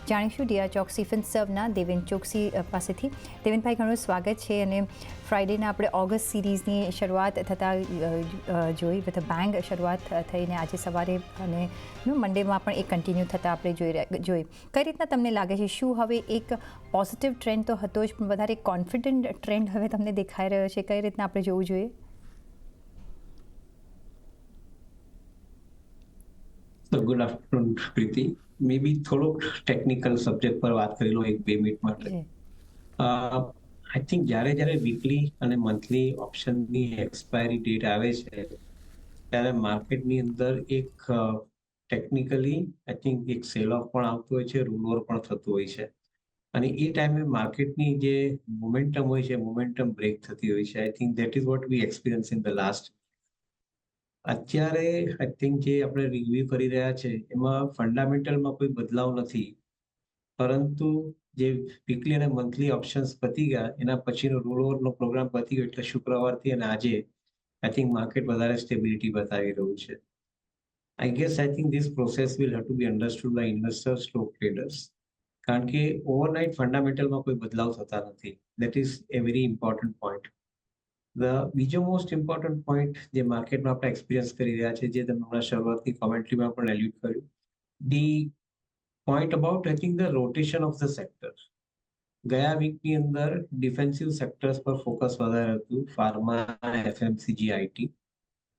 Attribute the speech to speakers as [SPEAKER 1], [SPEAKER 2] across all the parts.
[SPEAKER 1] જાણીશું ડિયા ચોકસી ફિનસર્વના દેવેન ચોકસી પાસેથી. દેવેનભાઈ, ઘણું સ્વાગત છે. અને ફ્રાઇડેના આપણે ઓગસ્ટ સિરીઝની શરૂઆત થતાં જોઈ વિથ બેંગ શરૂઆત થઈને આજે સવારે અને મંડેમાં પણ એ કન્ટિન્યુ થતાં આપણે જોઈ. કઈ રીતના તમને લાગે છે, શું હવે એક પોઝિટિવ ટ્રેન્ડ તો હતો જ, પણ વધારે કોન્ફિડન્ટ ટ્રેન્ડ હવે તમને દેખાઈ રહ્યો છે? કઈ રીતના આપણે જોવું જોઈએ?
[SPEAKER 2] ગુડ આફ્ટરનૂન પ્રીતિ. મે બી થોડોક ટેકનિકલ સબ્જેક્ટ પર વાત કરી લો 1-2 મિનિટ માટે. આઈ થિંક જ્યારે વીકલી અને મંથલી ઓપ્શનની એક્સપાયરી ડેટ આવે છે ત્યારે માર્કેટની અંદર એક ટેકનિકલી આઈ થિંક એક સેલ ઓફ પણ આવતું હોય છે, રોલ ઓવર પણ થતું હોય છે. અને એ ટાઈમે માર્કેટની જે મોમેન્ટમ હોય છે, મોમેન્ટમ બ્રેક થતી હોય છે. I think that is what we experience in the last. અત્યારે આઈ થિંક જે આપણે રિવ્યુ કરી રહ્યા છે એમાં ફંડામેન્ટલમાં કોઈ બદલાવ નથી, પરંતુ જે વીકલી અને મંથલી ઓપ્શન્સ પતી ગયા એના પછીનો રોલ ઓવરનો પ્રોગ્રામ પતી ગયો, એટલે શુક્રવારથી અને આજે આઈ થિંક માર્કેટ વધારે સ્ટેબિલિટી બતાવી રહ્યું છે. I think this process will have to be understood by investors stock traders, કારણ કે ઓવરનાઇટ ફંડામેન્ટલમાં કોઈ બદલાવ થતા નથી. That is a very important point. બીજો મોસ્ટ ઇમ્પોર્ટન્ટ પોઈન્ટ જે માર્કેટમાં આપણે એક્સપિરિયન્સ કરી રહ્યા છે, જે તમે હમણાં શરૂઆતની કોમેન્ટ્રીમાં પણ એલ્યુડ કર્યું, the point about I think the rotation of the sector. ગયા વીકની અંદર ડિફેન્સિવ સેક્ટર્સ પર ફોકસ વધારે હતું, ફાર્મા, એફએમસીજી, આઈટી.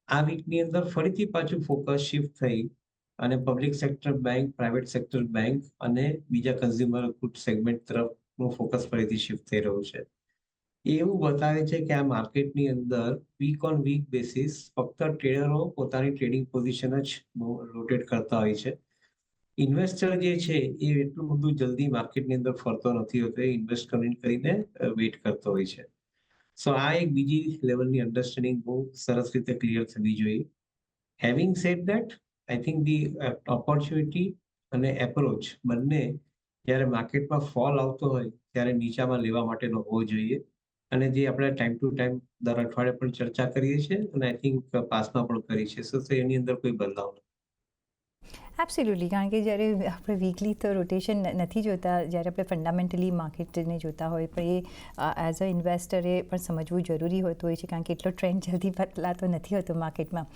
[SPEAKER 2] આ વીકની અંદર ફરીથી પાછું ફોકસ શિફ્ટ થઈ અને public sector bank, private sector bank અને બીજા કન્ઝ્યુમર ગુડ સેગમેન્ટ તરફનું ફોકસ ફરીથી શિફ્ટ થઈ રહ્યું છે. એવું બતાવે છે કે આ માર્કેટની અંદર વીક ઓન વીક બેસિસ ફક્ત ટ્રેડરો પોતાની ટ્રેડિંગ પોઝિશન જ રોટેટ કરતા હોય છે. ઇન્વેસ્ટર જે છે એ એટલું બધું જલ્દી માર્કેટની અંદર ફરતો નથી હોતો, એ ઇન્વેસ્ટ કરીને વેઇટ કરતો હોય છે. સો આ એક બીજી લેવલની અન્ડરસ્ટેન્ડિંગ બહુ સરસ રીતે ક્લિયર થવી જોઈએ. Having said that, I think the opportunity અને એપ્રોચ બંને જ્યારે માર્કેટમાં ફોલ આવતો હોય ત્યારે નીચામાં લેવા માટેનો હોવો જોઈએ. અને જે આપણે ટાઈમ ટુ ટાઈમ દર અઠવાડિયે પણ ચર્ચા કરીએ છીએ અને આઈ થિંક પાસમાં પણ કરી છે, સો એની અંદર કોઈ બદલાવ નથી.
[SPEAKER 1] એબ્સોલ્યુટલી, કારણ કે જ્યારે આપણે વીકલી તો રોટેશન નથી જોતા, જ્યારે આપણે ફંડામેન્ટલી માર્કેટને જોતા હોય, પણ એ એઝ અ ઇન્વેસ્ટરે પણ સમજવું જરૂરી હોતું હોય છે, કારણ કે એટલો ટ્રેન્ડ જલ્દી બદલાતો નથી હોતો માર્કેટમાં.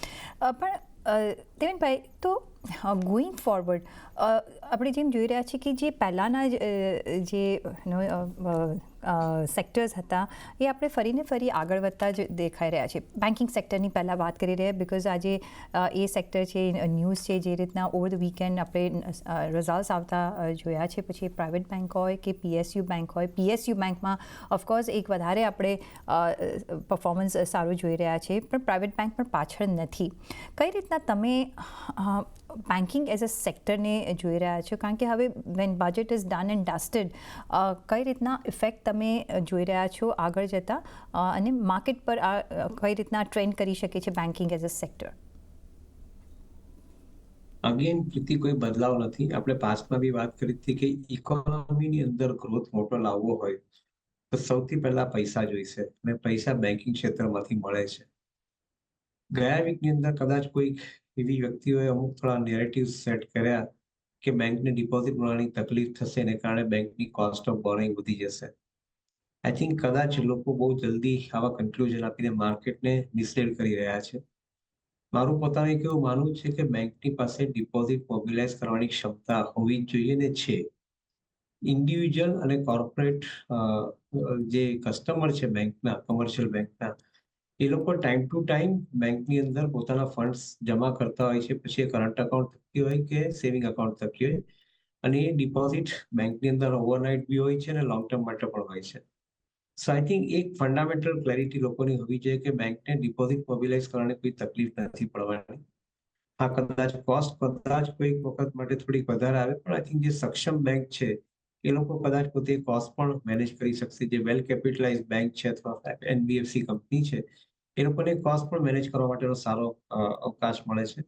[SPEAKER 1] પણ દેવેનભાઈ, તો ગોઈંગ ફોરવર્ડ આપણે જેમ જોઈ રહ્યા છીએ કે જે પહેલાંના જે સેક્ટર્સ હતા એ આપણે ફરી આગળ વધતા જ દેખાઈ રહ્યા છે. બેન્કિંગ સેક્ટરની પહેલાં વાત કરી રહ્યા, બિકોઝ આજે એ સેક્ટર છે, ન્યૂઝ છે, જે રીતના ઓવર ધ વીકેન્ડ આપણે રિઝલ્ટ્સ આવતા જોયા છે. પછી પ્રાઇવેટ બેંક હોય કે પીએસયુ બેંક હોય, પીએસયુ બેંકમાં ઓફકોર્સ એક વધારે આપણે પરફોર્મન્સ સારું જોઈ રહ્યા છે, પણ પ્રાઇવેટ બેંક પણ પાછળ નથી. કઈ રીતના તમે બેન્કિંગ એઝ અ સેક્ટરને જોઈ રહ્યા છો? કારણ કે હવે when budget is done and dusted, કઈ રીતના ઇફેક્ટ તમે જોઈ રહ્યા છો આગળ જતાં, અને માર્કેટ પર કઈ રીતના ટ્રેન્ડ કરી શકે છે banking as a sector?
[SPEAKER 2] Again Priti, કોઈ બદલાવ નથી. આપણે પાસ્ટમાં બી વાત કરી હતી કે ઇકોનોમીની અંદર ગ્રોથ મોટો લાવવો હોય તો સૌથી પહેલા પૈસા જોઈશે, અને પૈસા બેન્કિંગ ક્ષેત્રમાંથી મળે છે. ગયા વીકની અંદર કદાચ કોઈ એવી વ્યક્તિઓએ અમુક થોડા નેરેટિવ સેટ કર્યા કે બેંકને ડિપોઝિટ મળવાની તકલીફ થશે, એને કારણે બેંકની કોસ્ટ ઓફ બોરોઇંગ વધી જશે. આઈ થિંક કદાચ લોકો બહુ જલ્દી આવા કન્ક્લુઝન આપીને માર્કેટને મિસલીડ કરી રહ્યા છે. મારું પોતાનું એક એવું માનવું છે કે બેંકની પાસે ડિપોઝિટ મોબિલાઇઝ કરવાની ક્ષમતા હોવી જ જોઈએ, ને છે. ઇન્ડિવિજ્યુઅલ અને કોર્પોરેટ જે કસ્ટમર છે બેંકના, કોમર્શિયલ બેંકના, એ લોકો ટાઈમ ટુ ટાઈમ બેંકની અંદર પોતાના ફંડ્સ જમા કરતા હોય છે, પછી એ કરંટ અકાઉન્ટ થકી હોય કે સેવિંગ અકાઉન્ટ થકી હોય, અને એ ડિપોઝિટ બેંકની અંદર ઓવરનાઇટ બી હોય છે અને લોંગ ટર્મ માટે પણ હોય છે. સો આઈ થિંક એક ફંડામેન્ટલ ક્લેરિટી લોકોની હોવી જોઈએ કે બેંકને ડિપોઝિટ મોબિલાઇઝ કરવાની કોઈ તકલીફ નથી પડવાની. હા, કદાચ કોસ્ટ કદાચ કોઈક વખત માટે થોડીક વધારે આવે, પણ આઈ થિંક જે સક્ષમ બેંક છે એ લોકો કદાચ પોતે કોસ્ટ પણ મેનેજ કરી શકશે. જે વેલ કેપિટલાઇઝ બેંક છે અથવા એનબીએફસી કંપની છે, એ લોકોને કોસ્ટ પણ મેનેજ કરવા માટેનો સારો અવકાશ મળે છે.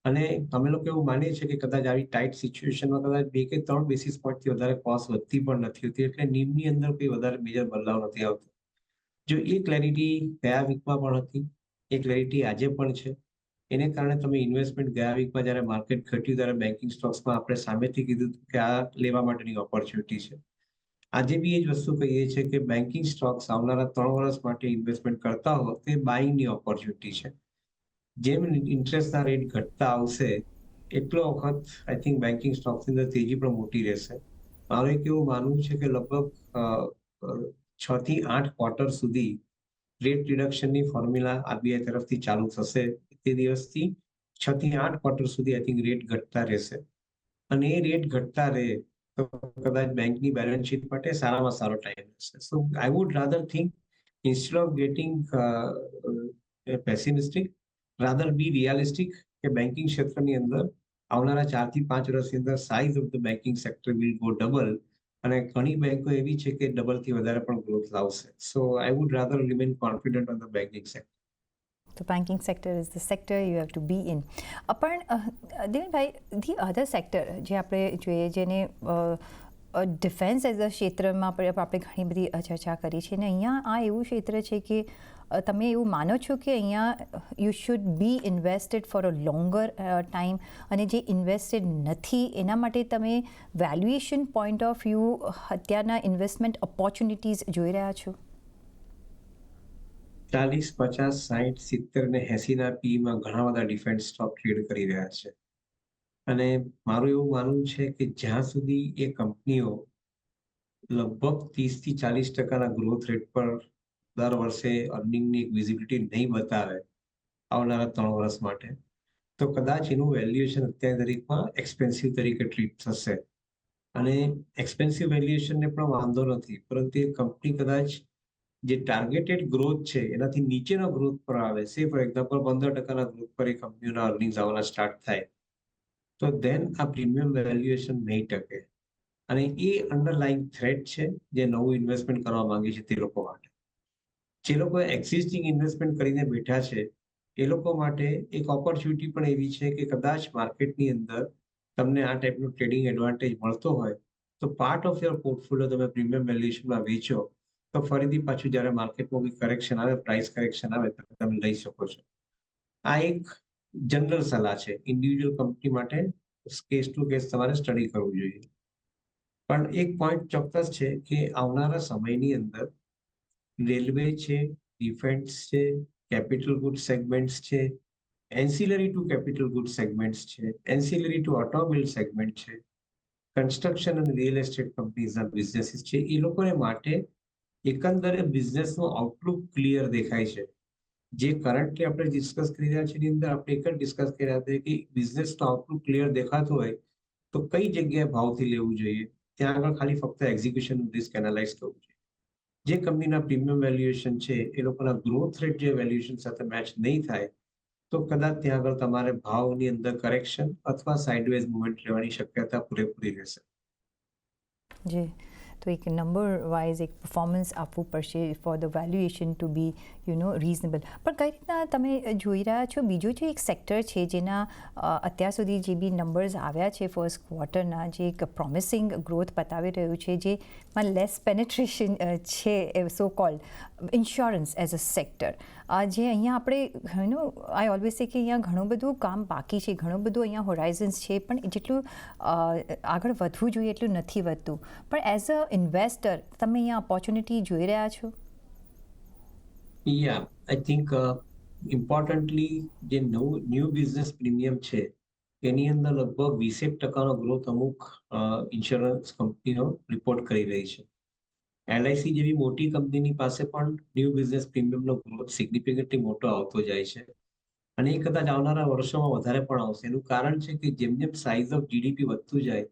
[SPEAKER 2] અને અમે લોકો એવું માનીએ છીએ કે કદાચ આવી ટાઈટ સિચ્યુએશનમાં કદાચ 2 કે 3 બેસિસ પોઈન્ટથી વધારે કોસ્ટ વધતી પણ નથી હોતી, એટલે નીમની અંદર કોઈ વધારે મેજર બદલાવ નથી આવતો. જો એ ક્લેરિટી ગયા વીકમાં પણ હતી, એ ક્લેરિટી આજે પણ છે. એને કારણે તમે ઇન્વેસ્ટમેન્ટ ગયા વીકમાં જ્યારે માર્કેટ ઘટ્યું ત્યારે બેન્કિંગ સ્ટોક્સમાં આપણે સામેથી કીધું કે આ લેવા માટેની ઓપોર્ચ્યુનિટી છે. આજે બી એ જ વસ્તુ કહીએ છીએ કે બેન્કિંગ સ્ટોક્સ આવનારા 3 વર્ષ માટે ઇન્વેસ્ટમેન્ટ કરતા હો તે બાઇંગની ઓપોર્ચ્યુનિટી છે. જેમ ઇન્ટરેસ્ટના રેટ ઘટતા આવશે એટલો વખત આઈ થિંક બેન્કિંગ સ્ટોક્સની અંદર તેજી પણ મોટી રહેશે. મારું એક એવું માનવું છે કે લગભગ 6 થી 8 ક્વાર્ટર સુધી રેટ રિડક્શનની ફોર્મ્યુલા આરબીઆઈ તરફથી ચાલુ થશે. તે દિવસથી 6 થી 8 ક્વાર્ટર સુધી આઈ થિંક રેટ ઘટતા રહેશે અને એ રેટ ઘટતા રહે તો કદાચ બેંકની બેલેન્સ શીટ માટે સારામાં સારો ટાઈમ રહેશે. So I would rather think instead of getting pessimistic rather be realistic કે બેન્કિંગ ક્ષેત્રની અંદર આવનારા 4 થી 5 વર્ષની અંદર size of the banking sector will go double અને ઘણી બેંકો એવી છે કે ડબલ થી વધારે પણ ગ્રોથ લાવશે. So I would rather remain confident on the banking sector.
[SPEAKER 1] The banking sector is the sector you have to be in. પણ દેવેનભાઈ, ધી અધર સેક્ટર જે આપણે જોઈએ જેને ડિફેન્સ એઝ અ ક્ષેત્રમાં આપણે ઘણી બધી ચર્ચા કરી છે ને અહીંયા આ એવું ક્ષેત્ર છે કે તમે એવું માનો છો કે અહીંયા you should be invested for a longer time અને જે ઇન્વેસ્ટેડ નથી એના માટે તમે વેલ્યુએશન પોઈન્ટ ઓફ વ્યૂ અત્યારના ઇન્વેસ્ટમેન્ટ ઓપોર્ચ્યુનિટીઝ જોઈ રહ્યા છો?
[SPEAKER 2] 40, 50, 60, 70 ને 80 પીમાં ઘણા બધા ડિફેન્સ સ્ટોક ટ્રેડ કરી રહ્યા છે અને મારું એવું માનવું છે કે જ્યાં સુધી એ કંપનીઓ લગભગ 30 થી 40% ગ્રોથ રેટ પર દર વર્ષે અર્નિંગની એક વિઝિબિલિટી નહીં બતાવે આવનારા 3 વર્ષ માટે તો કદાચ એનું વેલ્યુએશન અત્યારની તારીખમાં એક્સપેન્સિવ તરીકે ટ્રીટ થશે અને એક્સપેન્સિવ વેલ્યુએશનને પણ વાંધો નથી, પરંતુ એ કંપની કદાચ જે ટાર્ગેટેડ ગ્રોથ છે એનાથી નીચેનો ગ્રોથ પર આવે, સે ફોર એક્ઝામ્પલ 15% ગ્રોથ પર એ કંપનીઓના અર્નિંગ્સ આવવાના સ્ટાર્ટ થાય તો ધેન આ પ્રીમિયમ વેલ્યુએશન નહીં ટકે અને એ અંડરલાઇંગ થ્રેટ છે જે નવું ઇન્વેસ્ટમેન્ટ કરવા માંગે છે તે લોકો માટે. જે લોકો એક્ઝિસ્ટિંગ ઇન્વેસ્ટમેન્ટ કરીને બેઠા છે એ લોકો માટે એક ઓપોર્ચ્યુનિટી પણ એવી છે કે કદાચ માર્કેટની અંદર તમને આ ટાઈપનું ટ્રેડિંગ એડવાન્ટેજ મળતો હોય તો પાર્ટ ઓફ યોર પોર્ટફોલિયો તમે પ્રીમિયમ વેલ્યુએશનમાં વેચો તો ફરીથી પાછું જ્યારે માર્કેટમાં કોઈ કરેક્શન આવે, પ્રાઇસ કરેક્શન આવે તો તમે લઈ શકો છો. આ એક જનરલ સલાહ છે. ઇન્ડિવિજ્યુઅલ કંપની માટે કેસ ટુ કેસ તમારે સ્ટડી કરવું જોઈએ. પણ એક પોઈન્ટ ચોક્કસ છે કે આવનારા સમયની અંદર રેલવે છે, ડિફેન્સ છે, કેપિટલ ગુડ સેગમેન્ટ્સ છે, ancillary to capital good segments છે, એન્સિલરી ટુ ઓટોમોબાઈલ સેગમેન્ટ છે, કન્સ્ટ્રક્શન અને રિયલ એસ્ટેટ કંપનીઝના બિઝનેસીસ છે, એ લોકોને માટે એકંદરે બિઝનેસનો આઉટલુક ક્લિયર દેખાય છે. જે કરન્ટલી આપણે ડિસ્કસ કરી રહ્યા છીએ એની અંદર આપણે એક જ ડિસ્કસ કરી રહ્યા હતા કે બિઝનેસનો આઉટલુક ક્લિયર દેખાતો હોય તો કઈ જગ્યાએ ભાવથી લેવું જોઈએ, ત્યાં આગળ ખાલી ફક્ત એક્ઝિક્યુશન રિસ્ક એનાલાઇઝ કરવું જોઈએ. જે કંપનીના પ્રીમિયમ વેલ્યુએશન છે એ લોકોના ગ્રોથ રેટ જે વેલ્યુએશન સાથે મેચ નહીં થાય તો કદાચ ત્યાં આગળ તમારે ભાવની અંદર કરેક્શન અથવા સાઇડવેઝ મૂવમેન્ટ રહેવાની શક્યતા પૂરેપૂરી રહેશે.
[SPEAKER 1] જી, તો એક નંબર વાઇઝ એક પરફોર્મન્સ આપવું પડશે for the valuation to be reasonable. પણ કઈ રીતના તમે જોઈ રહ્યા છો બીજું જે એક સેક્ટર છે જેના અત્યાર સુધી જે બી નંબર્સ આવ્યા છે ફર્સ્ટ ક્વાર્ટરના, જે એક પ્રોમિસિંગ ગ્રોથ બતાવી રહ્યું છે, જેમાં લેસ પેનેટ્રેશન છે so called insurance as a sector, જે અહીંયા આપણે આઈ ઓલવેઝ સે કે અહીંયા ઘણું બધું કામ બાકી છે, ઘણું બધું અહીંયા હોરાઇઝન્સ છે પણ જેટલું આગળ વધવું જોઈએ એટલું નથી વધતું. પણ એઝ અ ઇન્વેસ્ટર તમે અહીંયા ઓપોર્ચ્યુનિટી જોઈ રહ્યા છો?
[SPEAKER 2] યા, આઈ થિંક ઇમ્પોર્ટન્ટલી જે ન્યૂ બિઝનેસ પ્રીમિયમ છે એની અંદર લગભગ 20% ગ્રોથ અમુક ઇન્સ્યોરન્સ કંપનીઓ રિપોર્ટ કરી રહી છે. એલઆઈસી જેવી મોટી કંપનીની પાસે પણ ન્યૂ બિઝનેસ પ્રીમિયમનો ગ્રોથ સિગ્નિફિકન્ટલી મોટો આવતો જાય છે અને એ કદાચ આવનારા વર્ષોમાં વધારે પણ આવશે. એનું કારણ છે કે જેમ જેમ સાઇઝ ઓફ જીડીપી વધતું જાય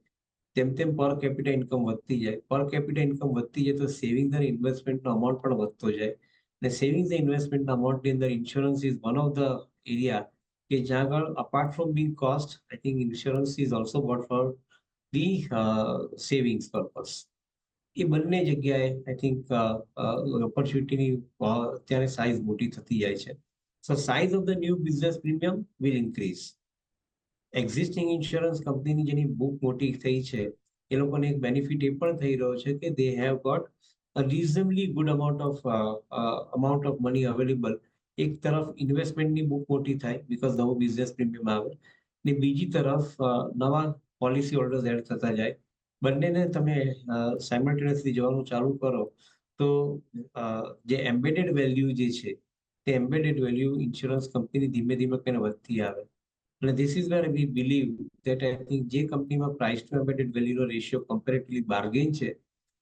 [SPEAKER 2] તેમ તેમ પર કેપિટા ઇન્કમ વધતી જાય. પર કેપિટા ઇન્કમ વધતી જાય તો સેવિંગ અને ઇન્વેસ્ટમેન્ટનો અમાઉન્ટ પણ વધતો જાય અને સેવિંગ્સ અને ઇન્વેસ્ટમેન્ટના અમાઉન્ટની અંદર insurance is one of the area કે જ્યાં આગળ apart from being cost I think insurance is also got for the savings purpose. એ બંને જગ્યાએ આઈ થિંક ઓપોર્ચ્યુનિટીની અત્યારે સાઇઝ મોટી થતી જાય છે. So size of the new business premium will increase. Existing insurance કંપનીની જેની બુક મોટી થઈ છે એ લોકોને એક બેનિફિટ એ પણ થઈ રહ્યો છે કે they have got a reasonably good amount of money available એક તરફ ઇન્વેસ્ટમેન્ટની બુક મોટી થાય બીકોઝ નવું બિઝનેસ પ્રીમિયમ આવે, ને બીજી તરફ નવા પોલિસી હોલ્ડર્સ એડ થતા જાય. બંનેને તમે સાયમલ્ટેનિયસલી જવાનું ચાલુ કરો તો જે એમ્બેડેડ વેલ્યુ જે છે તે એમ્બેડેડ વેલ્યુ ઇન્સ્યોરન્સ કંપનીની ધીમે ધીમે કઈને વધતી આવે. અને this is wear V believe that I think જે કંપનીમાં પ્રાઇસ ટુ એમ્બેડેડ વેલ્યુનો રેશિયો કમ્પેરેટિવલી બાર્ગેન છે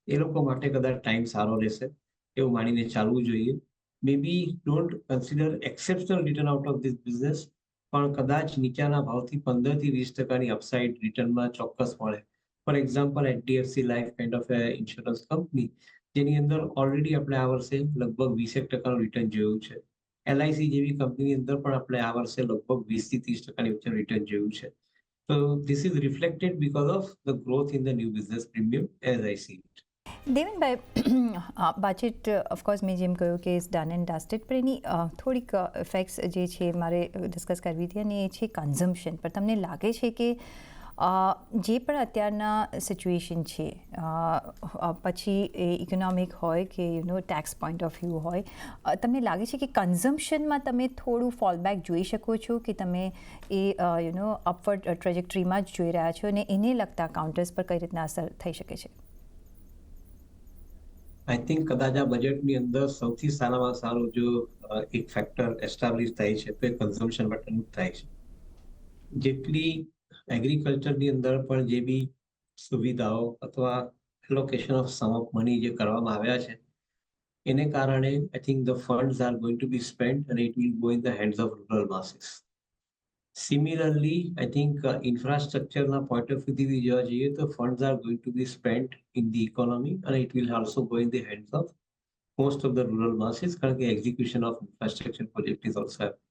[SPEAKER 2] એ લોકો માટે કદાચ ટાઈમ સારો રહેશે એવું માનીને ચાલવું જોઈએ. May be don't consider exceptional return out of this business, પણ કદાચ નીચાના ભાવથી 15% થી 20% અપસાઇડ રિટર્નમાં ચોક્કસ મળે. For example HDFC life kind of insurance company જેની અંદર ઓલરેડી આપણે આ વર્ષે લગભગ 20% રિટર્ન જોયું છે. એલઆઈસી જેવી કંપનીની અંદર પણ આપણે આ વર્ષે લગભગ 20 થી 30% વચ્ચે રિટર્ન જોયું છે. So this is reflected because of the growth in the new business premium as I see it.
[SPEAKER 1] Devenbhai, budget of course મેં જેમ કહ્યું કે ઇઝ ડન એન્ડ ડસ્ટેડ, પણ એની થોડીક ઇફેક્ટ્સ જે છે મારે ડિસ્કસ કરવી હતી, અને એ છે કન્ઝમ્પશન પર. તમને લાગે છે કે જે પણ અત્યારના સિચ્યુએશન છે, પછી એ ઇકોનોમિક હોય કે ટેક્સ પોઈન્ટ ઓફ વ્યૂ હોય, તમને લાગે છે કે કન્ઝમ્પશનમાં તમે થોડું ફોલબેક જોઈ શકો છો, કે તમે એ અપવર્ડ ટ્રેજેક્ટરીમાં જ જોઈ રહ્યા છો, અને એને લગતા કાઉન્ટર્સ પર કઈ રીતના અસર થઈ શકે છે?
[SPEAKER 2] આઈ થિંક કદાચ આ બજેટની અંદર સૌથી સારામાં સારું જો એક ફેક્ટર એસ્ટાબ્લિશ થાય છે તો એ કન્ઝમ્પશન માટેનું થાય છે. જેટલી એગ્રીકલ્ચરની અંદર પણ જે બી સુવિધાઓ અથવા allocation of some of money જે કરવામાં આવ્યા છે એને કારણે I think the funds are going to be spent અને it will go in the hands of rural masses. Similarly, I think infrastructureના point of view થી જોવા જઈએ તો funds are going to be spent in the economy and it will also go in the hands of most of the rural masses કારણ કે execution of infrastructure project is also happening.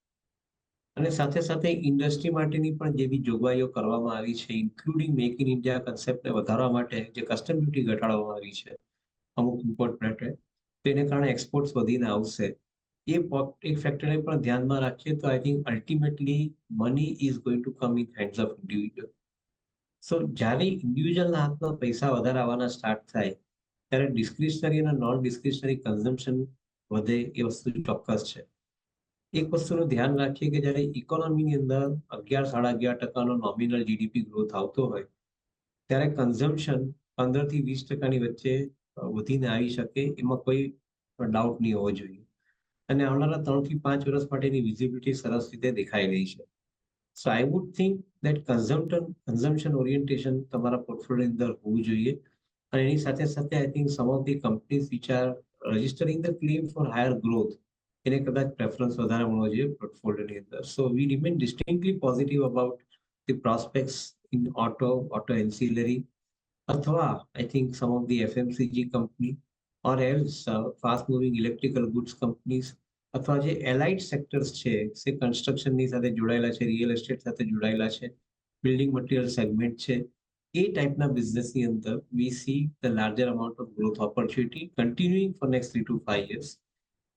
[SPEAKER 2] અને સાથે સાથે industry માટેની પણ જે બી જોગવાઈઓ કરવામાં આવી છે ઇન્ક્લુડિંગ મેક ઇન ઇન્ડિયા કન્સેપ્ટને વધારવા માટે જે કસ્ટમ ડ્યુટી ઘટાડવામાં આવી છે અમુક ઇમ્પોર્ટ માટે, તો એને કારણે એક્સપોર્ટ્સ વધીને આવશે. એ એક ફેક્ટરને પણ ધ્યાનમાં રાખીએ તો I think ultimately money is going to come in hands of individual. So જ્યારે ઇન્ડિવિજ્યુઅલના હાથમાં પૈસા વધારે આવવાના સ્ટાર્ટ થાય ત્યારે ડિસ્ક્રિશનરી અને નોન ડિસ્ક્રિશનરી કન્ઝમ્પશન વધે એ વસ્તુ ચોક્કસ છે. એક વસ્તુનું ધ્યાન રાખીએ કે જ્યારે ઇકોનોમીની અંદર 11-11.5% નોમિનલ જીડીપી ગ્રોથ આવતો હોય ત્યારે કન્ઝમ્પશન 15 થી 20% વચ્ચે વધીને આવી શકે એમાં કોઈ ડાઉટ નહીં હોવો જોઈએ. અને આવનારા 3 થી 5 વર્ષ માટેની વિઝિબિલિટી સરસ રીતે દેખાઈ રહી છે. So I would think that consumption orientation તમારા પોર્ટફોલિયોની અંદર હોવું જોઈએ. અને એની સાથે સાથે I think some of the companies which are registering the claim for higher growth એને કદાચ પ્રેફરન્સ વધારે મળવો જોઈએ પોર્ટફોલિયોની અંદર. So we remain distinctly positive about the prospects in auto ancillary અથવા I think some of the FMCG company or else fast moving electrical goods companies અથવા જે એલાઇડ સેક્ટર્સ છે સે કન્સ્ટ્રક્શનની સાથે જોડાયેલા છે, રિયલ એસ્ટેટ સાથે જોડાયેલા છે, બિલ્ડિંગ મટીરિયલ સેગમેન્ટ છે, એ ટાઈપના બિઝનેસની અંદર we see the larger amount of growth opportunity continuing for next 3 to 5 years.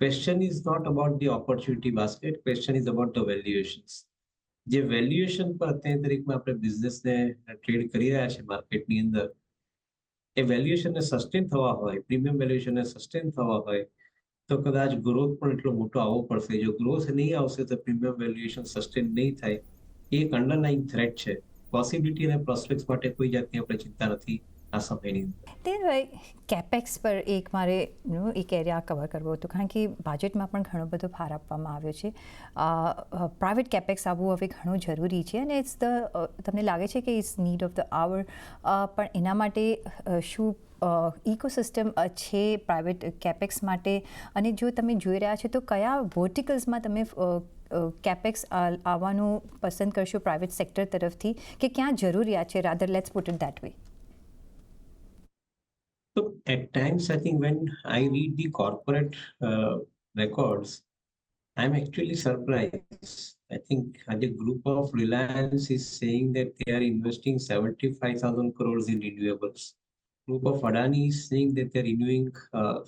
[SPEAKER 2] Question is not about the opportunity basket, question is about the valuations. જે વેલ્યુએશન પર અત્યારની તારીખમાં આપણે બિઝનેસને ટ્રેડ કરી રહ્યા છે માર્કેટની અંદર, એ વેલ્યુએશનને સસ્ટેન થવા હોય, પ્રીમિયમ વેલ્યુએશનને સસ્ટેન થવા હોય તો કદાચ ગ્રોથ પણ એટલો મોટો આવવો પડશે. જો ગ્રોથ નહીં આવશે તો પ્રીમિયમ વેલ્યુએશન સસ્ટેન નહીં થાય. એ એક અંડરલાઇંગ થ્રેટ છે. પોસિબિલિટી અને પ્રોસ્પેક્ટ્સ માટે કોઈ જાતની આપણે ચિંતા નથી આ સમયની અંદર.
[SPEAKER 1] દેવેનભાઈ, કેપેક્સ પર એક મારે એક એરિયા કવર કરવો હતો, કારણ કે બજેટમાં પણ ઘણો બધો ભાર આપવામાં આવ્યો છે. પ્રાઇવેટ કેપેક્સ આવવું હવે ઘણું જરૂરી છે, અને તમને લાગે છે કે ઇટ્સ નીડ ઓફ ધ આવર, પણ એના માટે શું ઇકોસિસ્ટમ છે પ્રાઇવેટ કેપેક્સ માટે? અને જો તમે જોઈ રહ્યા છો તો કયા વર્ટિકલ્સમાં તમે કેપેક્સ આવવાનું પસંદ કરશો પ્રાઇવેટ સેક્ટર તરફથી, કે ક્યાં જરૂરિયાત છે? Rather let's put it that way.
[SPEAKER 2] So at times, I think when I read the corporate records, I'm actually surprised. I think the group of Reliance is saying that they are investing 75,000 crores in renewables. Group of Adani is saying that they're renewing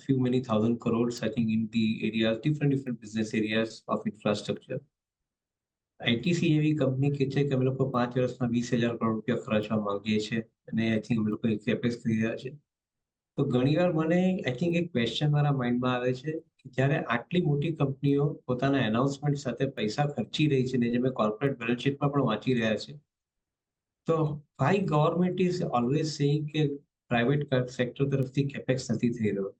[SPEAKER 2] few many thousand crores, I think, in the areas, different business areas of infrastructure. ITC જેવી company કે છે કે અમે લોકો 5 વર્ષમાં 20,000 કરોડ રૂપિયા ખર્ચવા માંગીએ છીએ અને આઈ થિંક અમે લોકો એક કેપેક્સ કરી રહ્યા છે. તો ઘણીવાર મને આઈ થિંક એક ક્વેશ્ચન મારા માઇન્ડમાં આવે છે કે જ્યારે આટલી મોટી કંપનીઓ પોતાના એનાઉન્સમેન્ટ સાથે પૈસા ખર્ચી રહી છે ને જે મેં કોર્પોરેટ બેલેન્સ શીટમાં પણ વાંચી રહ્યા છે, તો why government is always saying કે પ્રાઇવેટ સેક્ટર તરફથી કેપેક્સ નથી થઈ રહ્યો.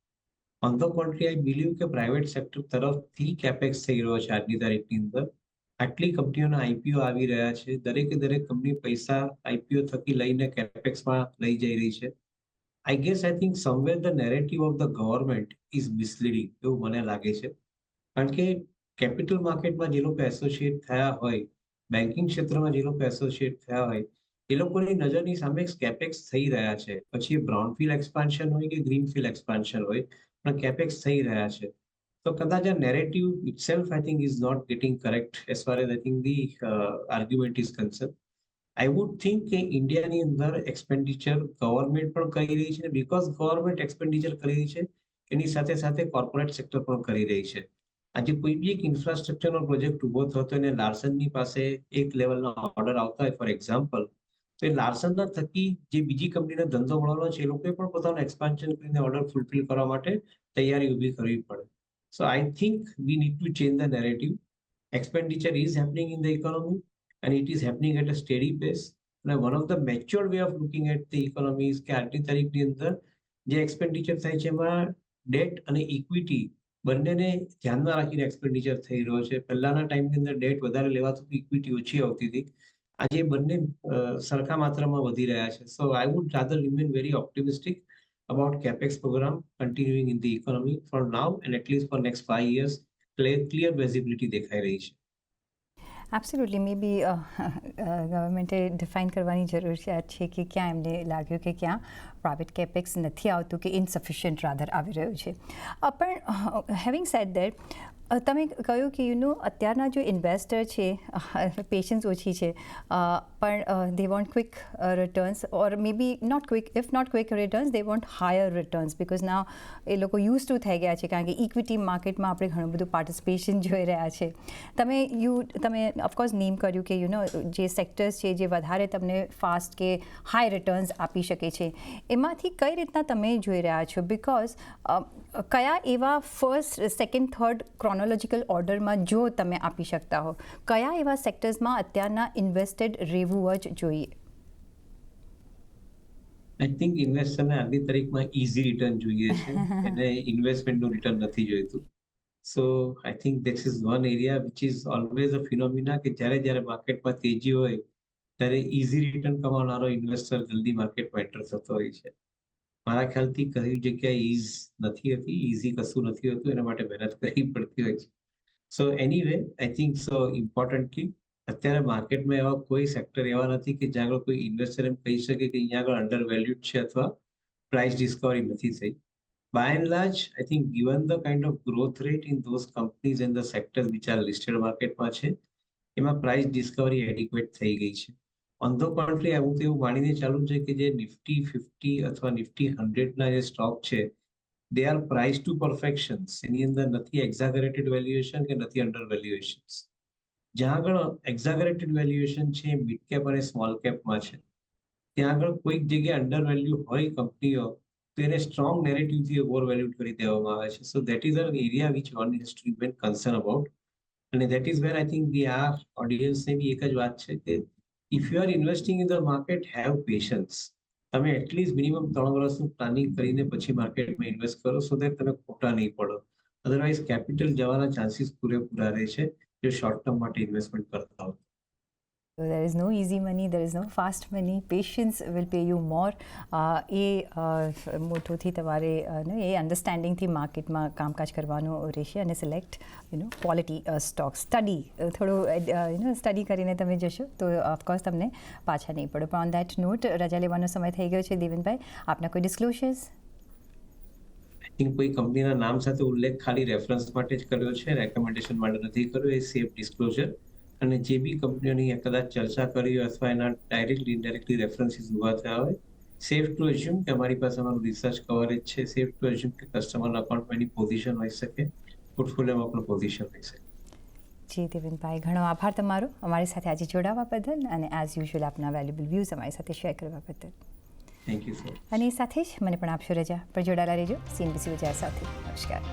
[SPEAKER 2] On the contrary I believe કે પ્રાઇવેટ સેક્ટર તરફથી કેપેક્સ થઈ રહ્યો છે આજની તારીખની અંદર. આટલી કંપનીઓના આઈપીઓ આવી રહ્યા છે, દરેક કંપની પૈસા આઈપીઓ થકી લઈને કેપેક્સમાં લઈ જઈ રહી છે. I think somewhere the narrative of the government is misleading એવું મને લાગે છે. કારણ કે કેપિટલ માર્કેટમાં જે લોકો એસોસિએટ થયા હોય, બેન્કિંગ ક્ષેત્રમાં જે લોકો એસોસિએટ થયા હોય, એ લોકોની નજરની સામે કેપેક્સ થઈ રહ્યા છે. પછી એ બ્રાઉનફિલ્ડ એક્સપાન્શન હોય કે ગ્રીનફિલ્ડ એક્સપાન્શન હોય, પણ કેપેક્સ થઈ રહ્યા છે. તો કદાચ આ narrative itself I think is not getting correct as far as I think the argument is concerned. I would think કે ઇન્ડિયાની અંદર એક્સપેન્ડિચર ગવર્મેન્ટ પણ કરી રહી છે, બીકોઝ ગવર્મેન્ટ એક્સપેન્ડિચર કરી રહી છે એની સાથે સાથે કોર્પોરેટ સેક્ટર પણ કરી રહી છે. આજે કોઈ બી એક ઇન્ફ્રાસ્ટ્રક્ચરનો પ્રોજેક્ટ ઉભો થતો અને લાર્સનની પાસે એક લેવલના ઓર્ડર આવતા હોય ફોર એક્ઝામ્પલ, તો એ લાર્સનના થકી જે બીજી કંપનીને ધંધો મળવાનો છે એ લોકોએ પણ પોતાનું એક્સપાન્શન કરીને ઓર્ડર ફૂલફિલ કરવા માટે તૈયારી ઊભી કરવી પડે. So I think we need to change the narrative. Expenditure is happening in the economy and it is happening at a steady pace. And one of the mature way of looking at the economy is કે આજની તારીખની અંદર જે expenditure થાય છે એમાં date અને equity બંનેને ધ્યાનમાં રાખીને એક્સપેન્ડિચર થઈ રહ્યો છે. પહેલાના ટાઈમની અંદર ડેટ વધારે લેવાતું, ઇક્વિટી ઓછી આવતી હતી. આજે બંને સરખા માત્રામાં વધી રહ્યા છે. So I would rather remain very optimistic about capex program continuing in the economy for now and at least for next 5 years. Clear visibility દેખાઈ રહી છે.
[SPEAKER 1] એબ્સોલ્યુટલી મે બી ગવર્મેન્ટે ડિફાઇન કરવાની જરૂરિયાત છે કે ક્યાં એમને લાગ્યું કે ક્યાં પ્રાઇવેટ કેપેક્સ નથી આવતું કે ઇનસફિશિયન્ટ રાધર આવી રહ્યું છે. પણ હેવિંગ સેડ દેટ, તમે કહ્યું કે અત્યારના જો ઇન્વેસ્ટર છે પેશન્સ ઓછી છે, પણ they want quick returns or may be not quick, if not quick returns they want higher returns, because now એ લોકો યુઝ ટુ થઈ ગયા છે. કારણ કે ઇક્વિટી માર્કેટમાં આપણે ઘણું બધું પાર્ટિસિપેશન જોઈ રહ્યા છે. તમે ઓફકોર્સ નેમ કર્યું કે જે સેક્ટર્સ છે જે વધારે તમને ફાસ્ટ કે હાઈ રિટર્ન્સ આપી શકે છે, એમાંથી કઈ રીતના તમે જોઈ રહ્યા છો? બિકોઝ કયા એવા ફર્સ્ટ, સેકન્ડ, થર્ડ ક્રોનોલોજીકલ ઓર્ડરમાં જો તમે આપી શકતા હો, કયા એવા સેક્ટર્સમાં અત્યારના ઇન્વેસ્ટેડ રહેવું જ જોઈએ?
[SPEAKER 2] આઈ થિંક ઇન્વેસ્ટરને આજની તારીખમાં ઇઝી રિટર્ન જોઈએ છે, એને ઇન્વેસ્ટમેન્ટનું રિટર્ન નથી જોઈતું. So I think this is one area which is always a phenomena કે જ્યારે માર્કેટમાં તેજી હોય ત્યારે ઇઝી રિટર્ન કમાનારો ઇન્વેસ્ટર જલ્દી માર્કેટમાં એન્ટર થતો હોય છે. મારા ખ્યાલથી કઈ જગ્યાએ ઇઝ નથી હતી, ઇઝી કશું નથી હોતું, એના માટે મહેનત કરવી પડતી હોય છે. So anyway I think so importantly અત્યારે માર્કેટમાં એવા કોઈ સેક્ટર એવા નથી કે જ્યાં આગળ કોઈ ઇન્વેસ્ટર એમ કહી શકે કે અહીંયા આગળ અંડર વેલ્યુડ છે અથવા પ્રાઇસ ડિસ્કવરી નથી થઈ. By and large, I think given the kind of growth rate in those companies and the sectors which are listed માર્કેટમાં છે, એમાં પ્રાઇસ ડિસ્કવરી એડિક્વેટ થઈ ગઈ છે. ઓન ધ કોન્ટ્રી હું તો એવું માનીને ચાલુ છે કે જે નિફ્ટી 50 અથવા નિફ્ટી 100ના જે સ્ટોક છે, દે આર પ્રાઇસ ટુ પરફેક્શન્સ. એની અંદર નથી એક્ઝાગરેટેડ વેલ્યુએશન કે નથી અંડર વેલ્યુએશન્સ. જ્યાં આગળ એક્ઝાગરેટેડ વેલ્યુએશન છે મિડ કેપ અને સ્મોલ કેપમાં છે, ત્યાં આગળ કોઈક જગ્યાએ અંડર વેલ્યુ હોય કંપનીઓ તો એને સ્ટ્રોંગ નેરેટિવથી ઓવર વેલ્યુડ કરી દેવામાં આવે છે. So that is an area which one has to be concern about. અને that is where I think we are ઓડિયન્સને બી એક જ વાત છે કે if you are investing in the market, have patience. તમે એટલીસ્ટ મિનિમમ 3 વર્ષનું પ્લાનિંગ કરીને પછી માર્કેટમાં ઇન્વેસ્ટ કરો, સો દેટ તમે ખોટા નહીં પડો. અધરવાઇઝ કેપિટલ જવાના ચાન્સીસ પૂરેપૂરા રહે છે જો શોર્ટ ટર્મ માટે ઇન્વેસ્ટમેન્ટ કરતા હો.
[SPEAKER 1] So there is no easy money, there is no fast money. Patience will pay you more. એ મોટોથી તમારે એ અન્ડરસ્ટેન્ડિંગથી માર્કેટમાં કામકાજ કરવાનું રહેશે અને સિલેક્ટ ક્વોલિટી સ્ટોક. થોડું સ્ટડી કરીને તમે જશો તો ઓફકોર્સ તમને પાછા નહીં પડો. પણ ઓન દેટ નોટ રજા લેવાનો સમય થઈ ગયો છે. દેવનભાઈ, આપના કોઈ ડિસ્ક્લોઝર્સ?
[SPEAKER 2] આઈ થિંક કોઈ કંપનીના નામ સાથે ઉલ્લેખ ખાલી રેફરન્સ માટે જ કર્યો છે, રેકમેન્ડેશન માટે નથી કર્યો. એ સેફ ડિસ્ક્લોઝર. અને જે બી કંપનીઓની કદાચ ચર્ચા કરી હોય અથવા એના ડાયરેક્ટલી ઇનડાયરેક્ટલી રેફરન્સીસ ઉભા થયા હોય, સેફ ટુ એઝ્યુમ કે અમારી પાસે અમારું રિસર્ચ કવરેજ છે, સેફ ટુ એઝ્યુમ કે કસ્ટમરના અકાઉન્ટમાં એની પોઝિશન હોઈ શકે, પોર્ટફોલિયોમાં પણ પોઝિશન હોઈ શકે.
[SPEAKER 1] જી દેવનભાઈ, ઘણો આભાર તમારો અમારી સાથે આજે જોડાવા બદલ અને એઝ યુઝ્યુઅલ આપના વેલ્યુબલ વ્યૂઝ અમારી સાથે શેર કરવા બદલ.
[SPEAKER 2] Thank you sir.
[SPEAKER 1] અને સાથે જ મને પણ આપશો રજા, પર જોડાયેલા રહેજો CNBC ગુજરાત સાથે. નમસ્કાર.